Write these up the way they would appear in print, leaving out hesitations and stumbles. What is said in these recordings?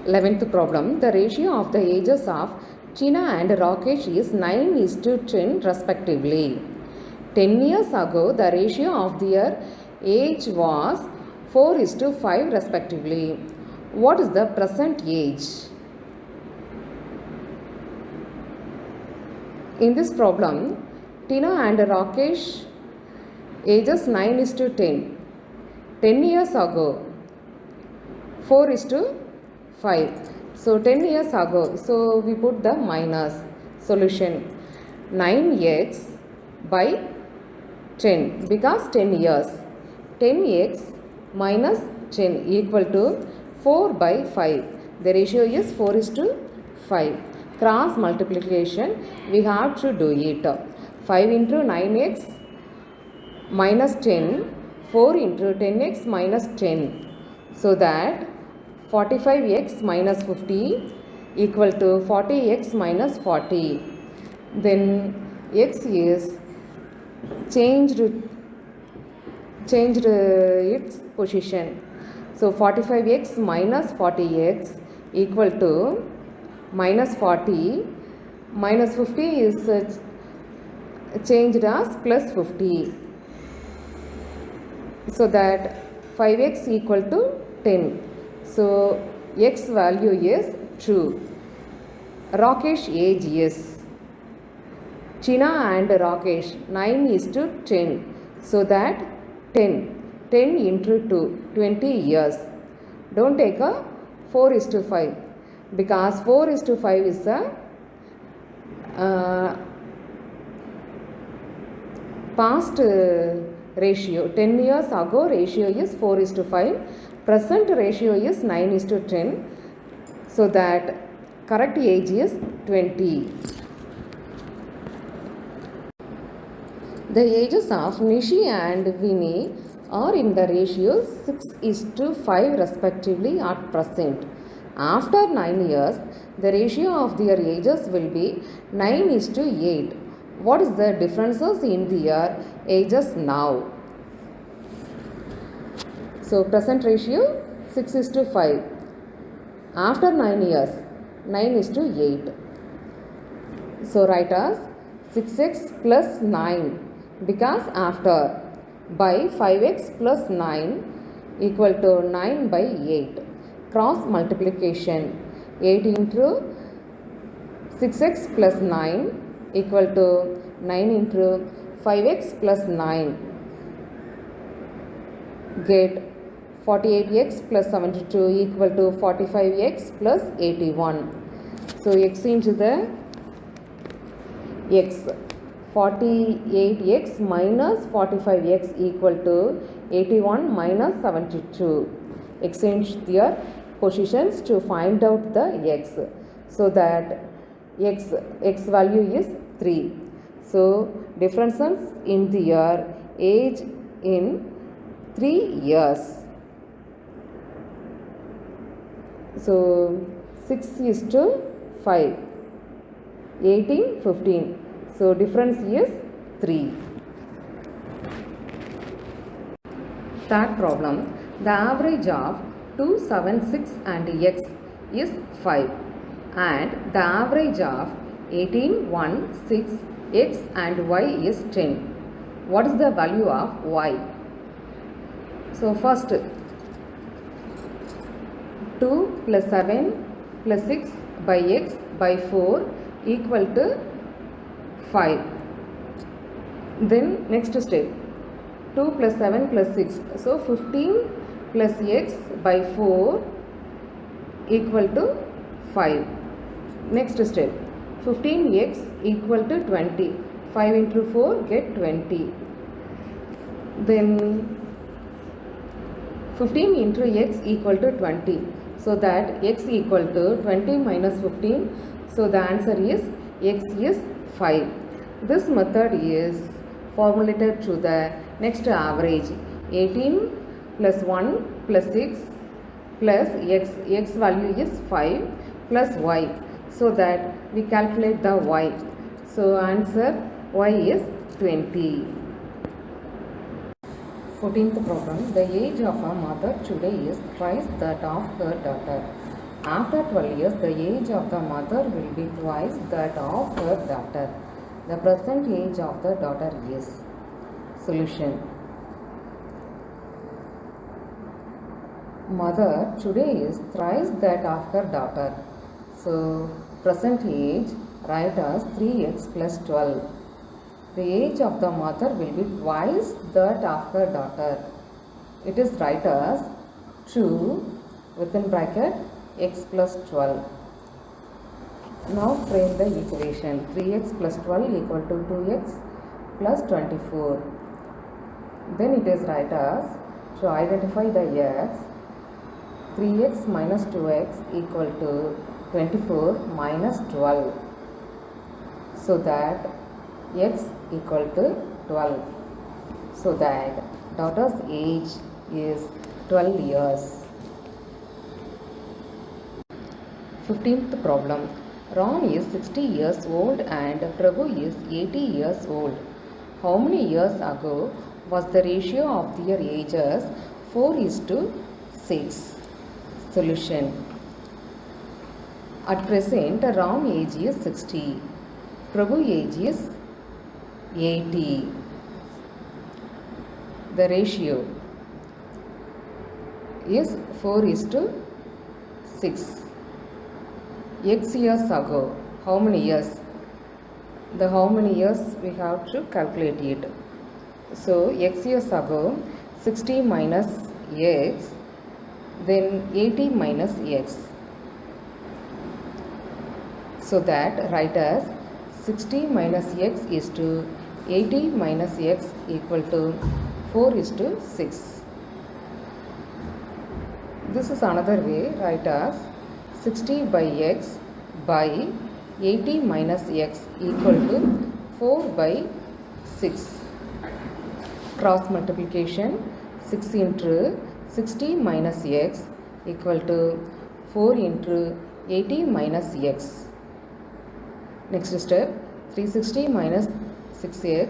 11th problem. The ratio of the ages of China and Rakesh is 9:10 respectively. 10 years ago, the ratio of their age was 4:5 respectively. What is the present age? In this problem, Tina and Rakesh ages 9:10. 10 years ago, 4:5. So 10 years ago, so we put the minus. Solution 9x by 10 because 10 years. 10x minus 10 equal to 4 by 5. The ratio is 4:5. Cross multiplication, we have to do it. 5 into 9x minus 10, 4 into 10x minus 10. So that 45x minus 50 equal to 40x minus 40. Then x is changed its position. So 45x minus 40x equal to minus 40. Minus 50 is changed as plus 50. So that 5x equal to 10. So x value is 2. Rakesh age is China and Rakesh 9:10. So that 10 into 2, 20 years. Don't take a 4:5 because 4:5 is a past ratio. 10 years ago ratio is 4:5. Present ratio is 9:10. So that correct age is 20. The ages of Nishi and Vinny are in the ratio 6:5 respectively at present. After 9 years, the ratio of their ages will be 9:8. What is the differences in their ages now? So present ratio 6:5. After 9 years, 9:8. So write as 6x plus 9 because after by 5x plus 9 equal to 9 by 8. Cross multiplication 8 into 6x plus 9 equal to 9 into 5x plus 9. Get 48x plus 72 equal to 45x plus 81. So x into the x. 48x minus 45x equal to 81 minus 72. Exchange their positions to find out the x. So that x value is 3. So differences in their age in 3 years. So 6:5. 18, 15. So difference is 3. Third problem. The average of 2, 7, 6 and x is 5 and the average of 18, 1, 6, x and y is 10. What is the value of y? So first 2 plus 7 plus 6 by x by 4 equal to 5. Then next step 2 plus 7 plus 6. So 15 plus x by 4 equal to 5. Next step 15x equal to 20. 5 into 4 get 20. Then 15 into x equal to 20. So that x equal to 20 minus 15. So the answer is x is 5. This method is formulated to the next average 18 plus 1 plus 6 plus x value is 5 plus y. So that we calculate the y. So answer y is 20. 14th problem. The age of a mother today is twice that of her daughter After 12 years, the age of the mother will be twice that of her daughter. The present age of the daughter is. Solution. Mother today is thrice that of her daughter. So, present age, write as 3x plus 12. The age of the mother will be twice that of her daughter. It is write as 2 within bracket x plus 12. Now frame the equation. 3x plus 12 equal to 2x plus 24. Then it is write as, to identify the x, 3x minus 2x equal to 24 minus 12. So that x equal to 12. So that daughter's age is 12 years. 15th problem. Ram is 60 years old and Prabhu is 80 years old. How many years ago was the ratio of their ages 4:6? Solution. At present, Ram age is 60. Prabhu age is 80. The ratio is 4:6. X years ago, how many years? The how many years we have to calculate it. So x years ago, 60 minus x, then 80 minus x. So that write as 60 minus x is to 80 minus x equal to 4:6. This is another way, write as 60 by x by 80 minus x equal to 4 by 6. Cross multiplication, 6 into 60 minus x equal to 4 into 80 minus x. Next step, 360 minus 6x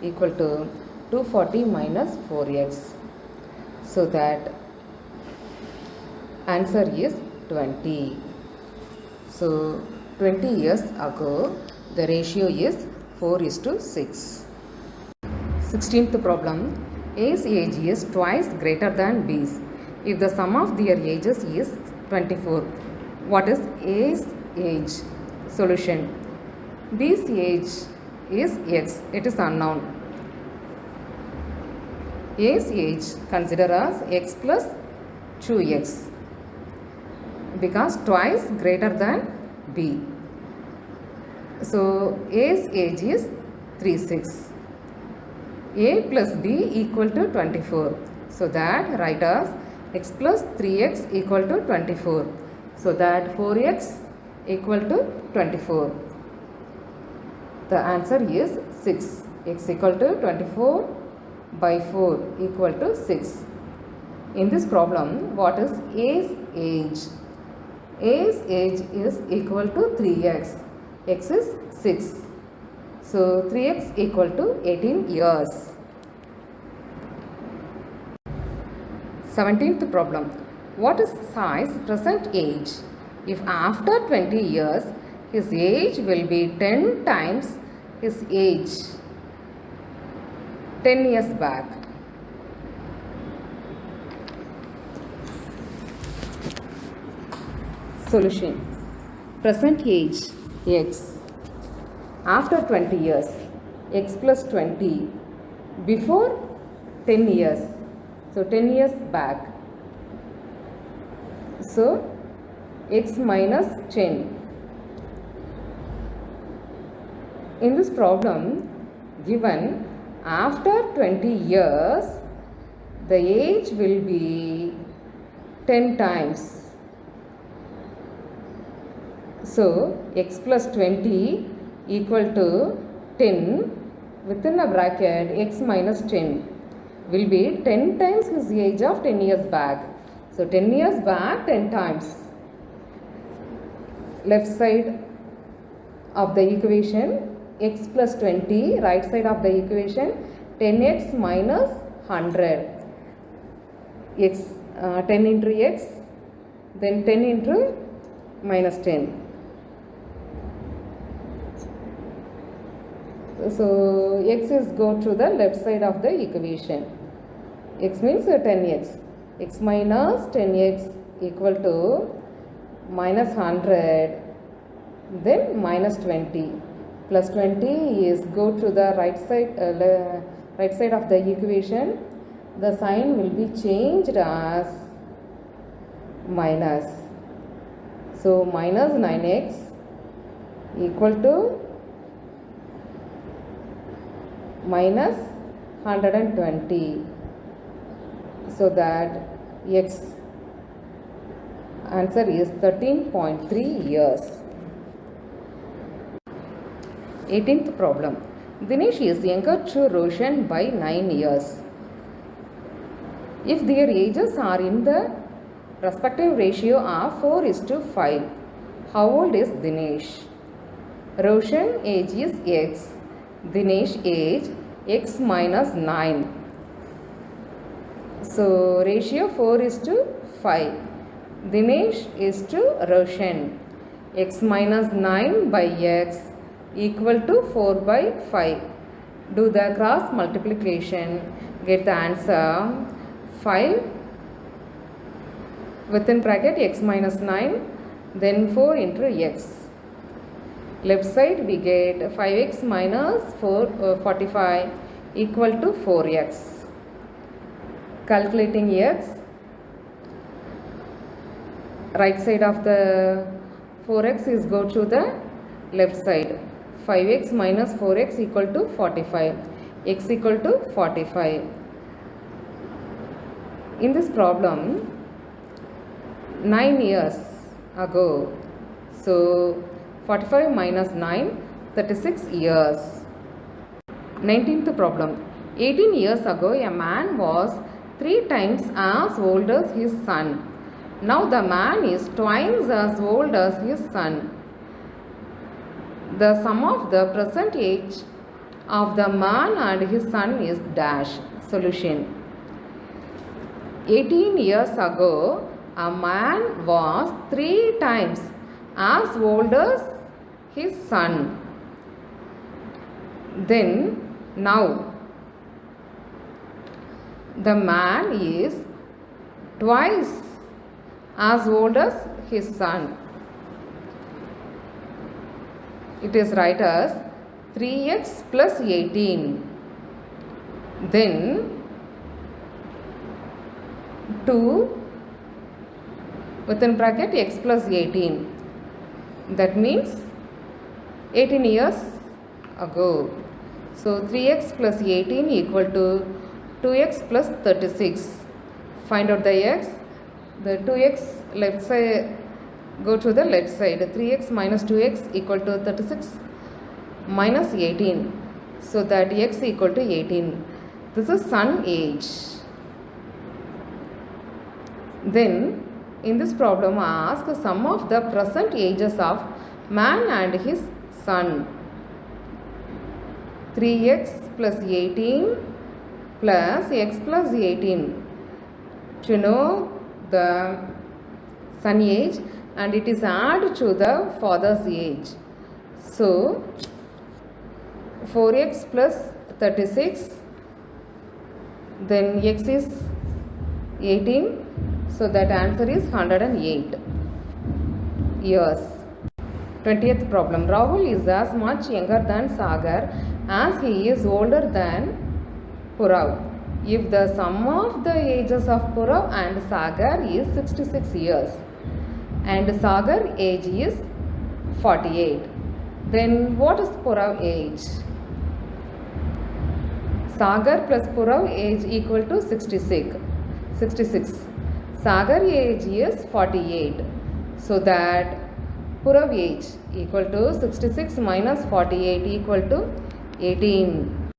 equal to 240 minus 4x. So that answer is 20. So 20 years ago, the ratio is 4:6. 16th problem. A's age is twice greater than B's. If the sum of their ages is 24, what is A's age? Solution. B's age is x. It is unknown. A's age consider as x plus 2x. Because twice greater than B. So A's age is 36. A plus B equal to 24. So that write as x plus 3x equal to 24. So that 4x equal to 24. The answer is 6. X equal to 24 by 4 equal to 6. In this problem, what is A's age? A's age is equal to 3x. X is 6. So 3x equal to 18 years. 17th problem. What is Sai's present age? If after 20 years his age will be 10 times his age 10 years back. Solution. Present age x. After 20 years, x plus 20. Before 10 years. So 10 years back. So x minus 10. In this problem, given after 20 years, the age will be 10 times. So x plus 20 equal to 10 within a bracket x minus 10 will be 10 times his age of 10 years back. So 10 years back 10 times. Left side of the equation x plus 20, right side of the equation 10x minus 100. X 10 into x, then 10 into minus 10. So x is go to the left side of the equation. X means 10x. X minus 10x equal to minus 100, then minus 20. Plus 20 is go to the right side of the equation. The sign will be changed as minus. So minus 9x equal to minus 120. So that x answer is 13.3 years. 18th problem. Dinesh is younger to Roshan by 9 years. If their ages are in the respective ratio of 4:5, how old is Dinesh? Roshan age is x. Dinesh age x minus 9. So ratio 4:5. Dinesh is to Roshan. X minus 9 by x equal to 4 by 5. Do the cross multiplication. Get the answer 5 within bracket x minus 9, then 4 into x. Left side we get 5x minus 45 equal to 4x. Calculating x, right side of the 4x is go to the left side. 5x minus 4x equal to 45. X equal to 45. In this problem, 9 years ago, so 45 minus 9, 36 years. 19th problem. 18 years ago, a man was 3 times as old as his son. Now the man is twice as old as his son. The sum of the present age of the man and his son is dash. Solution. 18 years ago, a man was 3 times as old as his son. Then now the man is twice as old as his son. It is right as 3x plus 18. Then 2 within bracket x plus 18. That means 18 years ago. So 3x plus 18 equal to 2x plus 36. Find out the x. The 2x left side, go to the left side. 3x minus 2x equal to 36 minus 18. So that x equal to 18. This is son age. Then in this problem ask sum of the present ages of man and his son. 3x plus 18 plus x plus 18. To know the son age, and it is added to the father's age. So 4x plus 36, then x is 18. So that answer is 108 years. 20th problem. Rahul is as much younger than Sagar as he is older than Purav. If the sum of the ages of Purav and Sagar is 66 years and Sagar age is 48, then what is Purav age? Sagar plus Purav age equal to 66. Sagar age is 48. So that Purav age equal to 66 minus 48 equal to 18.